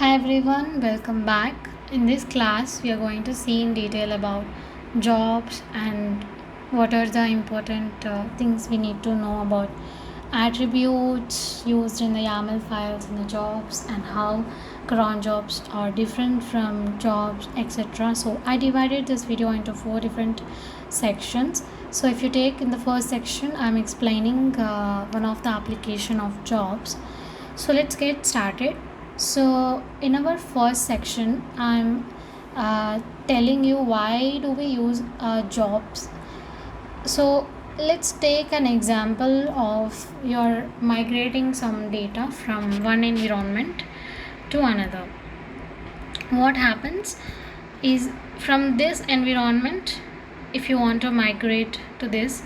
Hi everyone, welcome back. In this class, we are going to see in detail about jobs and what are the important things we need to know about attributes used in the YAML files in the jobs and how cron jobs are different from jobs, etc. So I divided this video into 4 different sections. So if you take in the first section, I'm explaining one of the application of jobs. So let's get started. So in our first section, I'm telling you why do we use jobs. So let's take an example of you're migrating some data from one environment to another. What happens is from this environment, if you want to migrate to this,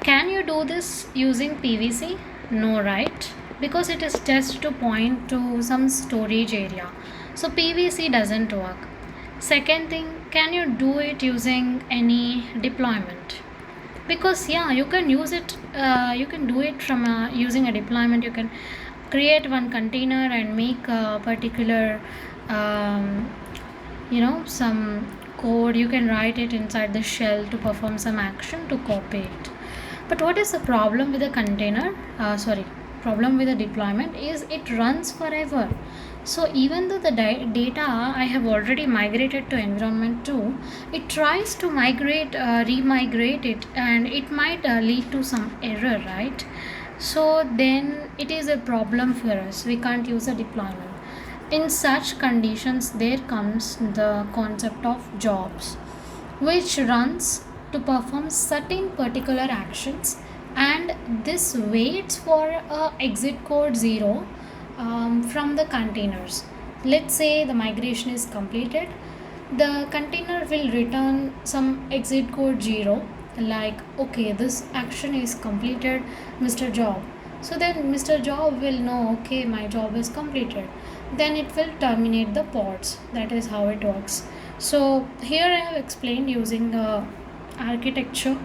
can you do this using PVC? No, right? Because it is just to point to some storage area. So PVC doesn't work. Second thing, can you do it using any deployment? Because you can use it, you can do it from using a deployment. You can create one container and make a particular some code. You can write it inside the shell to perform some action to copy it. But what is the problem with the container? Problem with the deployment is it runs forever. So even though the data I have already migrated to environment 2, it tries to remigrate it, and it might lead to some error, right? So then it is a problem for us. We can't use a deployment. In such conditions, there comes the concept of jobs, which runs to perform certain particular actions, and this waits for a exit code 0 from the containers. Let's say the migration is completed, the container will return some exit code 0, like okay, this action is completed, Mr. Job. So then Mr. Job will know, okay, my job is completed. Then it will terminate the pods. That is how it works. So here I have explained using the architecture.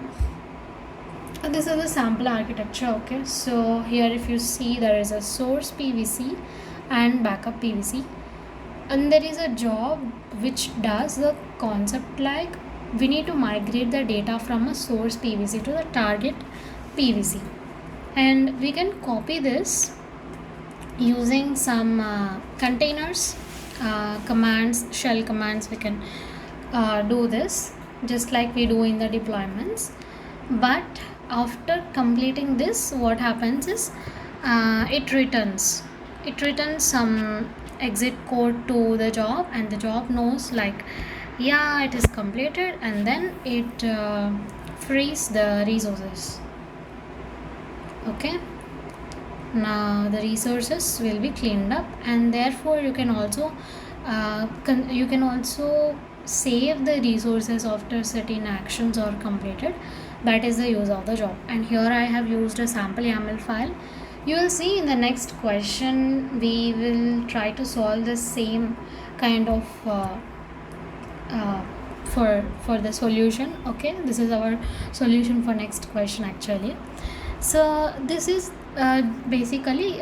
This is the sample architecture. Okay, so here if you see, there is a source PVC and backup PVC, and there is a job which does the concept like we need to migrate the data from a source PVC to the target PVC, and we can copy this using some containers, commands, shell commands. We can do this just like we do in the deployments. But after completing this, what happens is it returns some exit code to the job, and the job knows like it is completed, and then it frees the resources. Okay, now the resources will be cleaned up, and therefore you can also save the resources after certain actions are completed. That is the use of the job. And here I have used a sample YAML file. You will see in the next question we will try to solve the same kind of for the solution. Okay, this is our solution for next question actually. So this is basically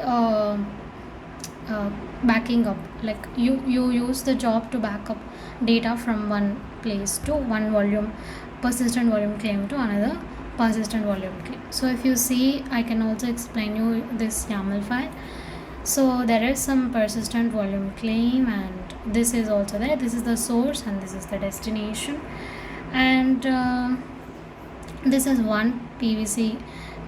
backing up, like you use the job to back up data from one place to one persistent volume claim to another persistent volume claim. So if you see, I can also explain you this YAML file. So there is some persistent volume claim, and this is also there. This is the source and this is the destination, and this is one PVC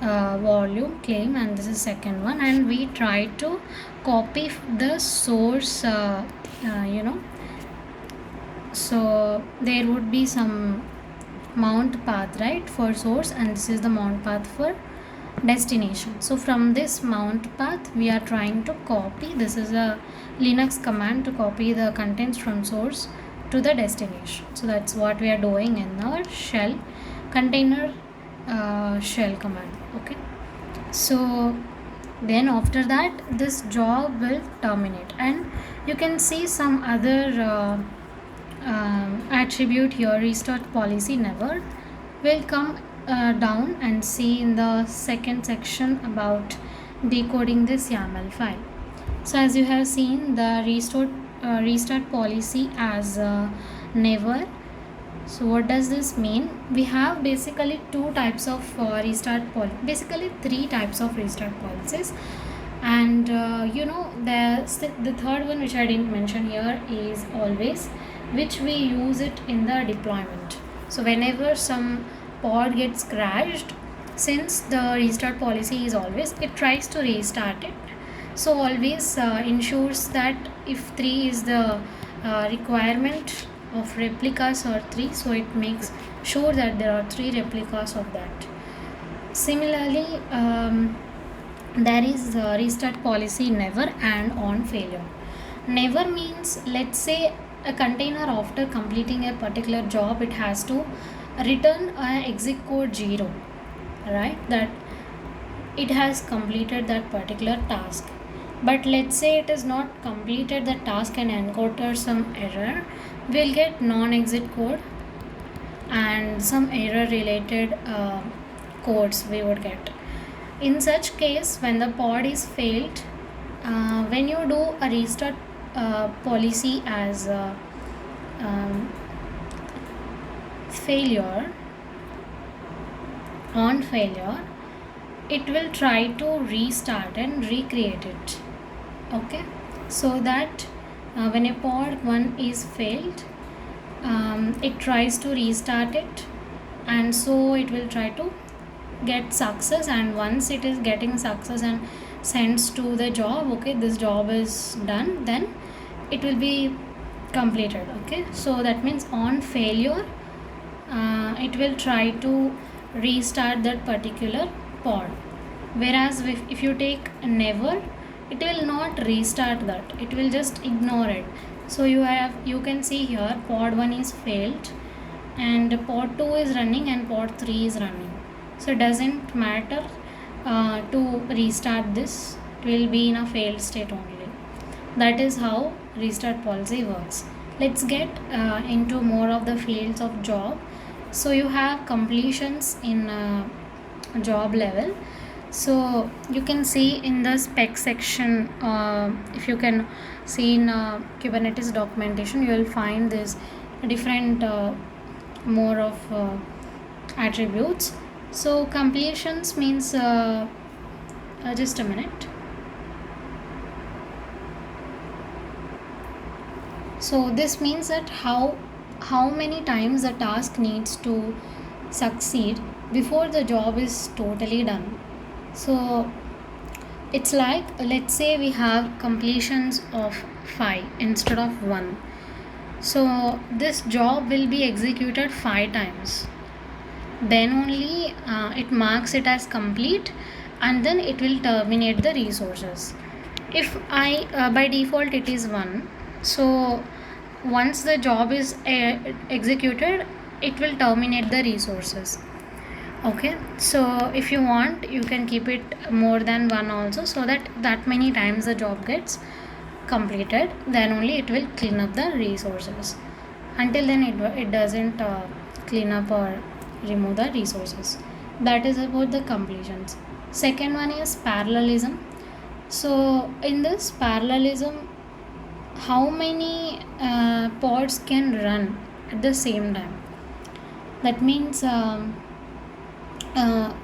volume claim, and this is second one, and we try to copy the source so there would be some mount path, right, for source, and this is the mount path for destination. So from this mount path we are trying to copy, this is a Linux command to copy the contents from source to the destination. So that's what we are doing in our shell container shell command. Okay, so then after that this job will terminate, and you can see some other attribute here, restart policy never. Will come down and see in the second section about decoding this YAML file. So as you have seen the restart policy as never. So what does this mean? We have basically two types of basically three types of restart policies, and the third one which I didn't mention here is always, which we use it in the deployment. So whenever some pod gets crashed, since the restart policy is always, it tries to restart it. So always ensures that if 3 is the requirement of replicas or 3, so it makes sure that there are 3 replicas of that. Similarly, there is restart policy never and on failure. Never means, let's say a container after completing a particular job, it has to return an exit code 0, right, that it has completed that particular task. But let's say it is not completed the task and encounter some error, we'll get non-exit code and some error related codes we would get. In such case, when the pod is failed, when you do a restart policy as failure, on failure, it will try to restart and recreate it. Okay, so that when a pod 1 is failed, it tries to restart it, and so it will try to get success, and once it is getting success and sends to the job, okay, this job is done, then it will be completed. Okay, so that means on failure, it will try to restart that particular pod, whereas if you take never, it will not restart that, it will just ignore it. So you can see here pod 1 is failed and pod 2 is running and pod 3 is running, so it doesn't matter to restart this, it will be in a failed state only. That is how restart policy works. Let's get into more of the fields of job. So you have completions in job level. So you can see in the spec section, if you can see in Kubernetes documentation, you will find this different more of attributes. So completions means just a minute. So this means that how many times the task needs to succeed before the job is totally done. So it's like, let's say we have completions of 5 instead of 1. So this job will be executed 5 times. Then only it marks it as complete, and then it will terminate the resources. If by default it is 1, so once the job is executed, it will terminate the resources. Okay, so if you want, you can keep it more than 1 also, so that many times the job gets completed, then only it will clean up the resources. Until then it doesn't clean up or remove the resources. That is about the completions. Second one is parallelism. So in this parallelism, how many pods can run at the same time? That means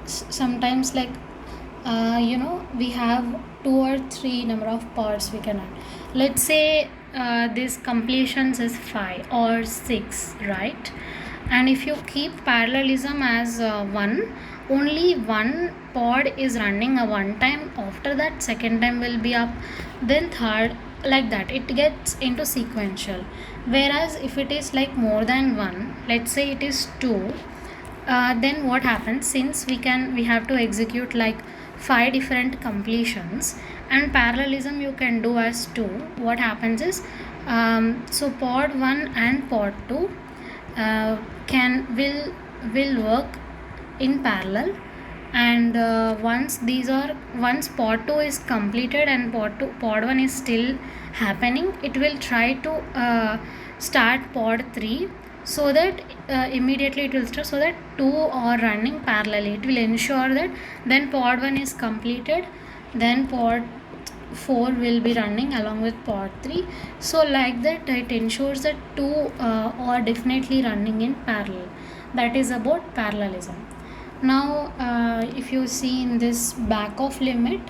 sometimes like we have 2 or 3 number of pods we can run. Let's say this completions is 5 or 6, right? And if you keep parallelism as 1, only 1 pod is running a one time, after that second time will be up, then third, like that it gets into sequential. Whereas if it is like more than 1, let's say it is 2, then what happens, since we have to execute like 5 different completions, and parallelism you can do as 2, what happens is so pod 1 and pod 2 will work in parallel, and once pod 2 is completed and pod 1 is still happening, it will try to start pod 3, so that immediately it will start, so that 2 are running parallelly. It will ensure that then pod 1 is completed, then pod 4 will be running along with pod 3. So like that, it ensures that two are definitely running in parallel. That is about parallelism. Now if you see in this backoff limit,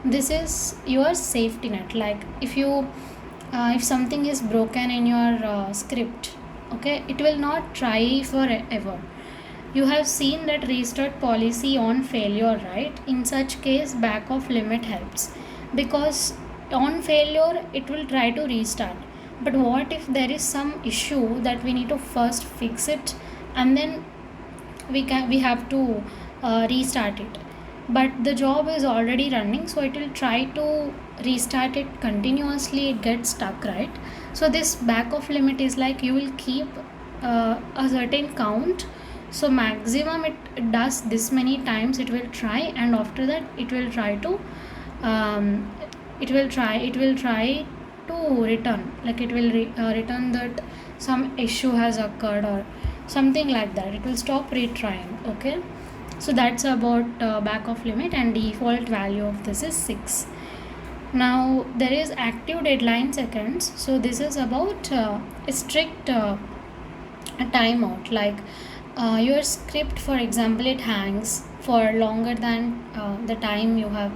this is your safety net. Like if something is broken in your script, okay, it will not try forever. You have seen that restart policy on failure, right? In such case, backoff limit helps, because on failure it will try to restart. But what if there is some issue that we need to first fix it, and then we have to restart it? But the job is already running, so it will try to restart it continuously. It gets stuck, right? So this backoff limit is like you will keep a certain count. So maximum it does this many times it will try, and after that it will try to return, like it will return that some issue has occurred or something like that. It will stop retrying. Okay, so that's about backoff limit, and default value of this is 6. Now there is active deadline seconds. So this is about a strict timeout. Like your script, for example, it hangs for longer than the time you have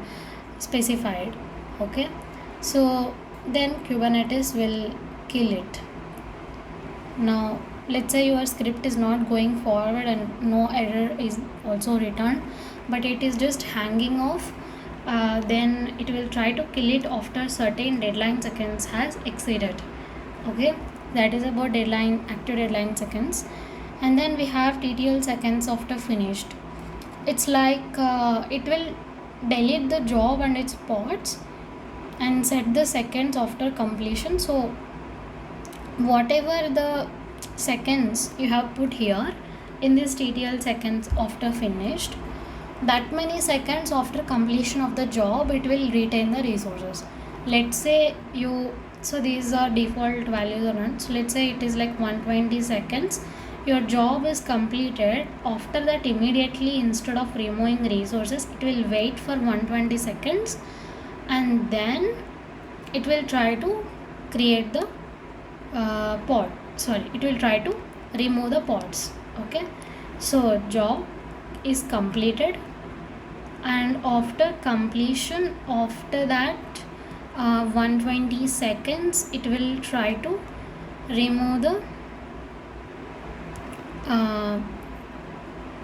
specified. Okay, so then Kubernetes will kill it. Now let's say your script is not going forward and no error is also returned, but it is just hanging off. Then it will try to kill it after certain deadline seconds has exceeded. Okay, that is about active deadline seconds. And then we have TTL seconds after finished. It's like it will delete the job and its pods and set the seconds after completion. So whatever the seconds you have put here in this TTL seconds after finished, that many seconds after completion of the job, it will retain the resources. Let's say so these are default values or not. So let's say it is like 120 seconds. Your job is completed. After that, immediately, instead of removing resources, it will wait for 120 seconds, and then it will try to create the pod. It will try to remove the pods. Okay, so job is completed, and after completion, after that 120 seconds, it will try to remove the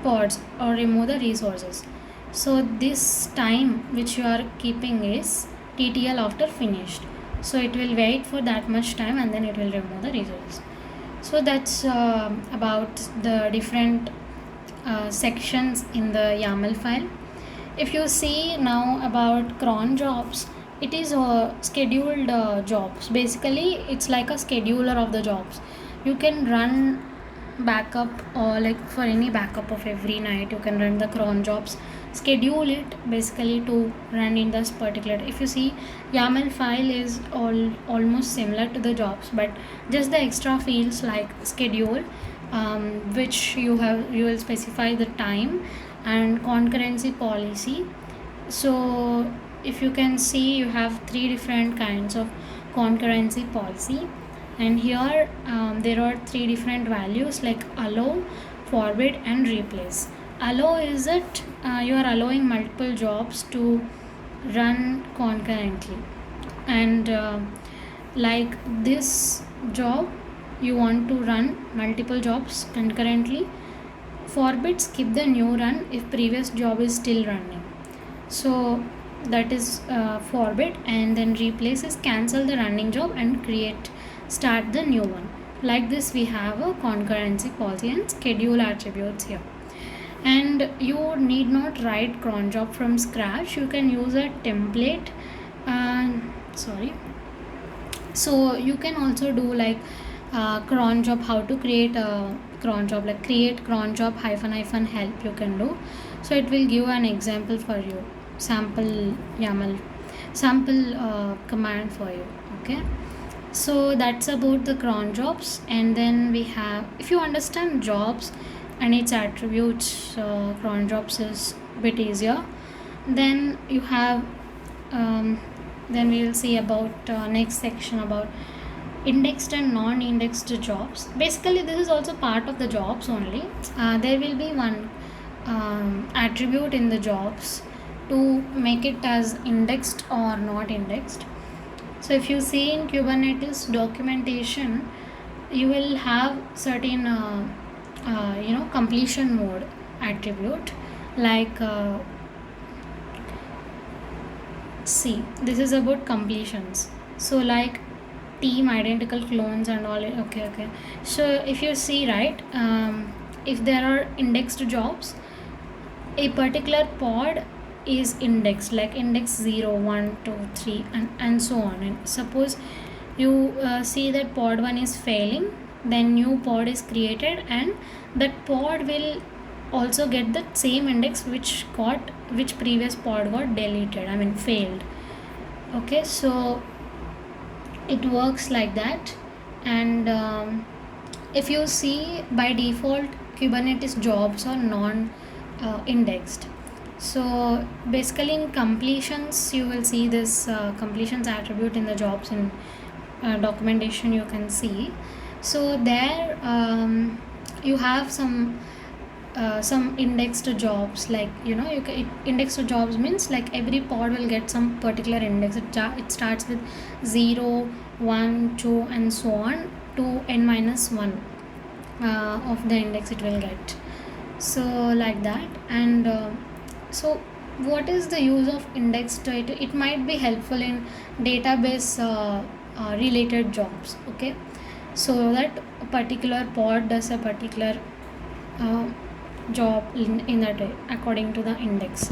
pods or remove the resources. So this time which you are keeping is TTL after finished. So it will wait for that much time, and then it will remove the resources. So that's about the different sections in the YAML file. If you see now about cron jobs, it is scheduled jobs. Basically it's like a scheduler of the jobs. You can run backup, or like for any backup of every night you can run the cron jobs, schedule it basically to run in this particular. If you see, YAML file is almost similar to the jobs, but just the extra fields like schedule, which you will specify the time, and concurrency policy. So if you can see, you have 3 different kinds of concurrency policy, and here there are 3 different values like allow, forbid, and replace. Allow is that you are allowing multiple jobs to run concurrently, and like this job you want to run multiple jobs concurrently. Forbid, skip the new run if previous job is still running. So that is forbid. And then replace is cancel the running job and start the new one. Like this we have a concurrency policy and schedule attributes here. And you need not write cron job from scratch. You can use a template. So you can also do like cron job, how to create a cron job, like create cron job -- help you can do. So it will give an example for you, sample YAML, sample command for you. Okay, so that's about the cron jobs. And then we have, if you understand jobs and its attributes, cron jobs is a bit easier. Then you have Then we will see about next section about indexed and non-indexed jobs. Basically this is also part of the jobs only. There will be one attribute in the jobs to make it as indexed or not indexed. So if you see in Kubernetes documentation, you will have certain completion mode attribute, like see, this is about completions. So like team identical clones and all. Okay. So if you see, right, if there are indexed jobs, a particular pod is indexed, like index 0, 1, 2, 3 and so on. And suppose you see that pod 1 is failing, then new pod is created, and that pod will also get the same index which previous pod got deleted, failed. Okay, so it works like that. And if you see, by default Kubernetes jobs are non indexed. So basically in completions you will see this completions attribute in the jobs and documentation you can see. So there you have some indexed jobs, like indexed jobs means like every pod will get some particular index. It starts with 0, 1, 2 and so on to n-1 of the index it will get. So like that. And so what is the use of indexed? It might be helpful in database related jobs. Okay, so that a particular pod does a particular job in that way according to the index.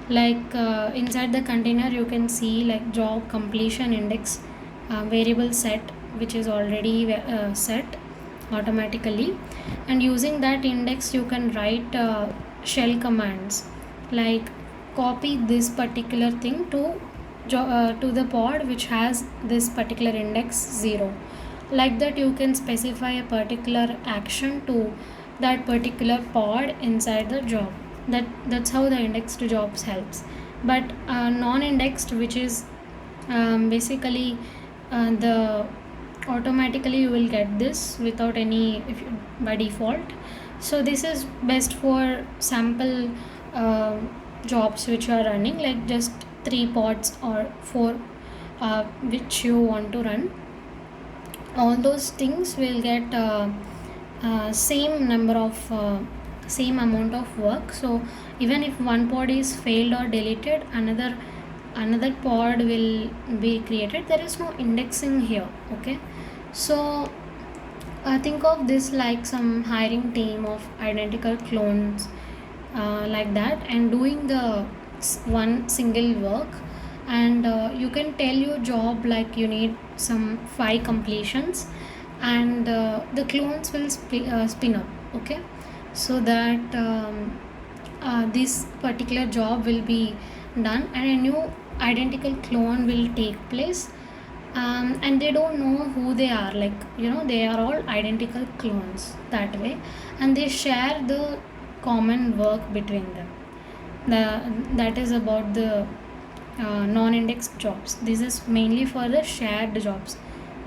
Like inside the container you can see like job completion index variable set, which is already set automatically, and using that index you can write shell commands like copy this particular thing to the pod which has this particular index 0. Like that you can specify a particular action to that particular pod inside the job. That's how the indexed jobs helps. But non-indexed, which is basically the automatically you will get this without any by default. So this is best for sample jobs which are running, like just 3 pods or 4 which you want to run. All those things will get same number of same amount of work. So even if one pod is failed or deleted, another pod will be created. There is no indexing here. Okay, so think of this like some hiring team of identical clones like that, and doing the one single work. And you can tell your job like you need some 5 completions, and the clones will spin up. Okay, so that this particular job will be done and a new identical clone will take place. And they don't know who they are, like they are all identical clones that way, and they share the common work between them. That is about the non-indexed jobs. This is mainly for the shared jobs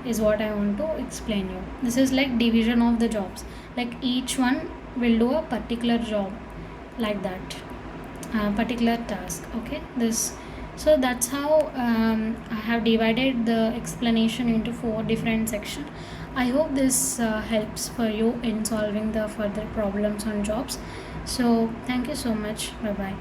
is what I want to explain you. This is like division of the jobs, like each one will do a particular job, like that particular task. Okay, so that's how I have divided the explanation into 4 different sections. I hope this helps for you in solving the further problems on jobs. So thank you so much. Bye bye.